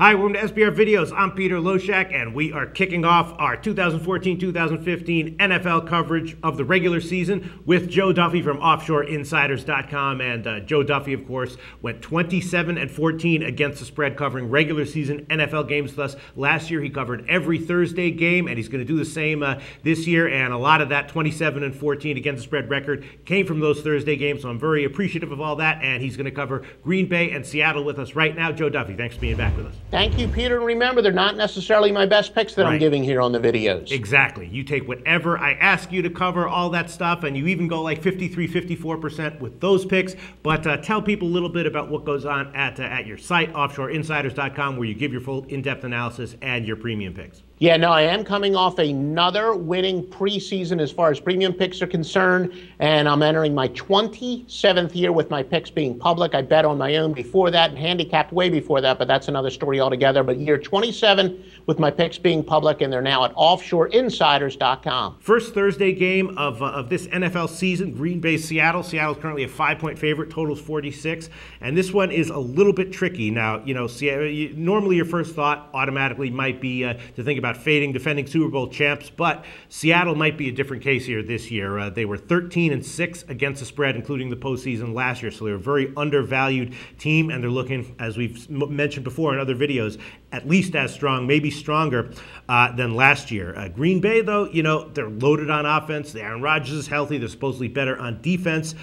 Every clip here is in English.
Hi, welcome to SBR Videos. I'm Peter Loshak, and we are kicking off our 2014-2015 NFL coverage of the regular season with Joe Duffy from OffshoreInsiders.com. And Joe Duffy, of course, went 27-14 against the spread, covering regular season NFL games with us. Last year, he covered every Thursday game, and he's going to do the same this year. And a lot of that 27-14 against the spread record came from those Thursday games, so I'm very appreciative of all that. And he's going to cover Green Bay and Seattle with us right now. Joe Duffy, thanks for being back with us. Thank you, Peter. And remember, they're not necessarily my best picks that I'm giving here on the videos. Exactly. You take whatever I ask you to cover, all that stuff, and you even go like 53, 54% with those picks. But tell people a little bit about what goes on at your site, OffshoreInsiders.com, where you give your full in-depth analysis and your premium picks. Yeah, no, I am coming off another winning preseason as far as premium picks are concerned, and I'm entering my 27th year with my picks being public. I bet on my own before that and handicapped way before that, but that's another story altogether. But year 27 with my picks being public, and they're now at OffshoreInsiders.com. First Thursday game of this NFL season, Green Bay, Seattle. Seattle's currently a 5-point favorite, totals 46, and this one is a little bit tricky. Now, you know, normally your first thought automatically might be to think about fading defending Super Bowl champs, but Seattle might be a different case here this year. They were 13-6 against the spread, including the postseason last year, so they're a very undervalued team, and they're looking, as we've mentioned before in other videos, at least as strong, maybe stronger than last year. Green Bay, though, you know, they're loaded on offense. Aaron Rodgers is healthy. They're supposedly better on defense.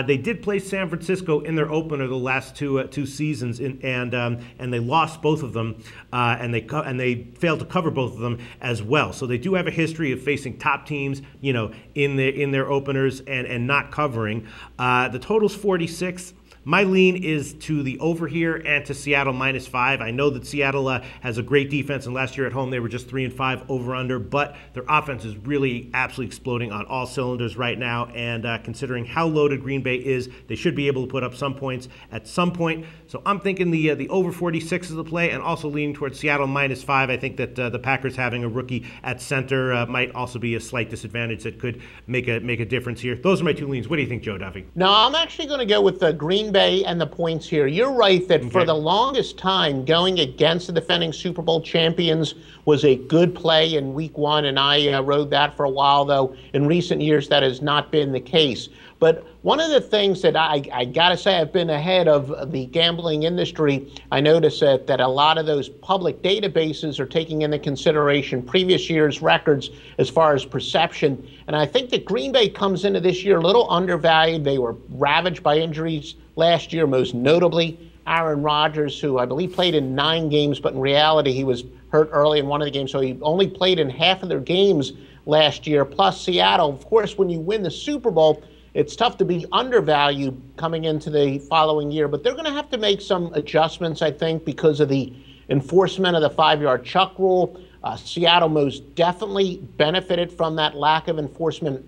They did play San Francisco in their opener the last two seasons, and they lost both of them, and they failed to cover both of them as well. So they do have a history of facing top teams, you know, in their openers and not covering. The total's 46. My lean is to the over here and to Seattle -5. I know that Seattle has a great defense, and last year at home they were just 3-5 over/under, but their offense is really absolutely exploding on all cylinders right now, and considering how loaded Green Bay is, they should be able to put up some points at some point. So I'm thinking the over 46 is the play, and also leaning towards Seattle -5. I think that the Packers having a rookie at center might also be a slight disadvantage that could make a difference here. Those are my two leans. What do you think, Joe Duffy? No, I'm actually going to go with the Green Bay and the points here. You're right that for the longest time, going against the defending Super Bowl champions was a good play in week one, and I rode that for a while, though in recent years that has not been the case. But one of the things that I got to say, I've been ahead of the gambling industry. I noticed that a lot of those public databases are taking into consideration previous year's records as far as perception. And I think that Green Bay comes into this year a little undervalued. They were ravaged by injuries last year, most notably Aaron Rodgers, who I believe played in 9 games, but in reality he was hurt early in one of the games, so he only played in half of their games last year. Plus Seattle, of course, when you win the Super Bowl, it's tough to be undervalued coming into the following year, but they're going to have to make some adjustments, I think, because of the enforcement of the 5-yard chuck rule. Seattle most definitely benefited from that lack of enforcement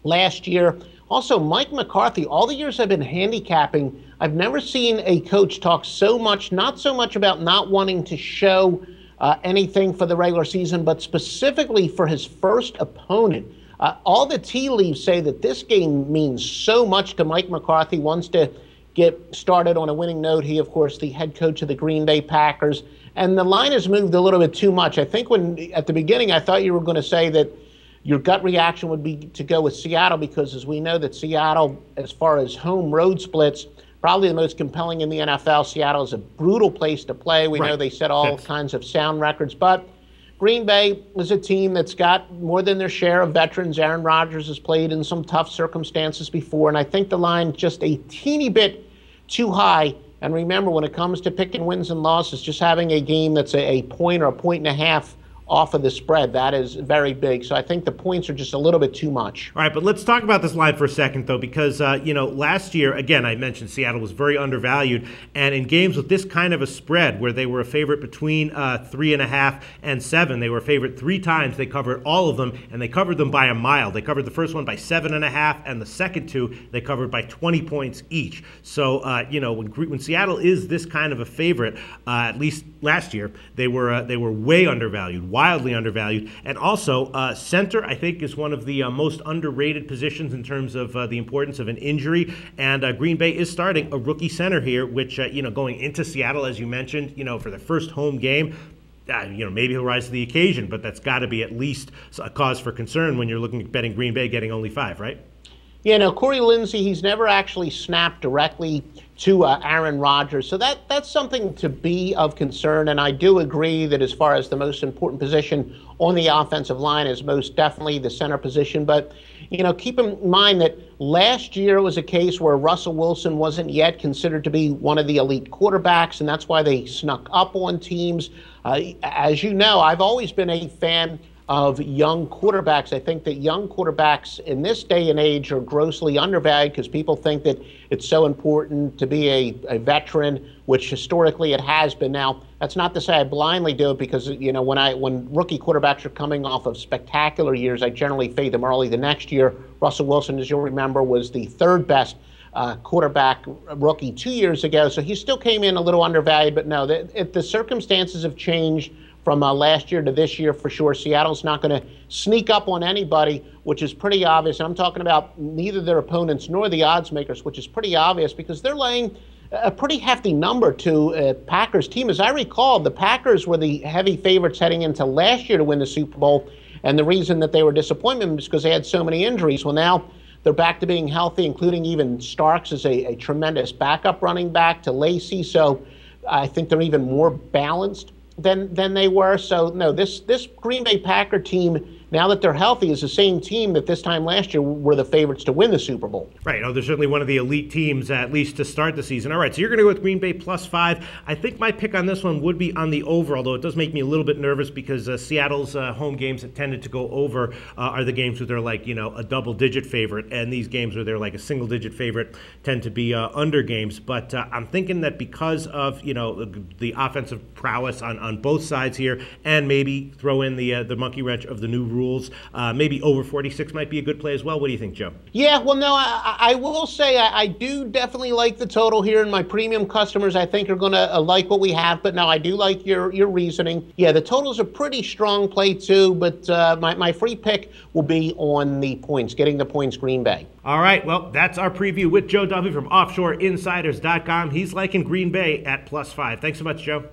last year. Also, Mike McCarthy, all the years I've been handicapping, I've never seen a coach talk so much, not so much about not wanting to show anything for the regular season, but specifically for his first opponent. All the tea leaves say that this game means so much to Mike McCarthy, wants to get started on a winning note. He, of course, the head coach of the Green Bay Packers. And the line has moved a little bit too much. I think at the beginning I thought you were going to say that your gut reaction would be to go with Seattle, because as we know that Seattle, as far as home road splits, probably the most compelling in the NFL. Seattle is a brutal place to play. We know they set all kinds of sound records, but Green Bay is a team that's got more than their share of veterans. Aaron Rodgers has played in some tough circumstances before, and I think the line just a teeny bit too high. And remember, when it comes to picking wins and losses, just having a game that's a point or a point and a half off of the spread, that is very big. So I think the points are just a little bit too much. All right, but let's talk about this line for a second, though, because, you know, last year, again, I mentioned Seattle was very undervalued, and in games with this kind of a spread, where they were a favorite between 3.5 and 7, they were a favorite 3 times. They covered all of them, and they covered them by a mile. They covered the first one by 7.5, and the second 2 they covered by 20 points each. So, you know, when Seattle is this kind of a favorite, at least last year, they were way undervalued. wildly undervalued. And also, center, I think, is one of the most underrated positions in terms of the importance of an injury. And Green Bay is starting a rookie center here, which, going into Seattle, as you mentioned, for the first home game, maybe he'll rise to the occasion, but that's got to be at least a cause for concern when you're looking at betting Green Bay getting only 5, right? Yeah, no, Corey Lindsey, he's never actually snapped directly to Aaron Rodgers. So that's something to be of concern. And I do agree that as far as the most important position on the offensive line is most definitely the center position. But, keep in mind that last year was a case where Russell Wilson wasn't yet considered to be one of the elite quarterbacks, and that's why they snuck up on teams. As you know, I've always been a fan of young quarterbacks. I think that young quarterbacks in this day and age are grossly undervalued because people think that it's so important to be a veteran, which historically it has been. Now, that's not to say I blindly do it because, when rookie quarterbacks are coming off of spectacular years, I generally fade them early the next year. Russell Wilson, as you'll remember, was the third best quarterback rookie 2 years ago. So he still came in a little undervalued, but no, the circumstances have changed from last year to this year for sure. Seattle's not going to sneak up on anybody, which is pretty obvious. I'm talking about neither their opponents nor the odds makers, which is pretty obvious because they're laying a pretty hefty number to a Packers team. As I recall, the Packers were the heavy favorites heading into last year to win the Super Bowl, and the reason that they were disappointed was because they had so many injuries. Well, now they're back to being healthy, including even Starks as a tremendous backup running back to Lacey. So I think they're even more balanced than they were. So no, this Green Bay Packer team, now that they're healthy, is the same team that this time last year were the favorites to win the Super Bowl. Right. Oh, they're certainly one of the elite teams, at least to start the season. All right, so you're going to go with Green Bay +5. I think my pick on this one would be on the over, although it does make me a little bit nervous because Seattle's home games that tended to go over are the games where they're like, a double-digit favorite, and these games where they're like a single-digit favorite tend to be under games. But I'm thinking that because of, the offensive prowess on both sides here, and maybe throw in the monkey wrench of the new rules, maybe over 46 might be a good play as well. What do you think, Joe? Yeah, well, no, I will say I do definitely like the total here, and my premium customers I think are going to like what we have. But no, I do like your reasoning. Yeah, the total's a pretty strong play too, but my free pick will be on the points, getting the points Green Bay. All right, well, that's our preview with Joe Duffy from OffshoreInsiders.com. He's liking Green Bay at +5. Thanks so much, Joe.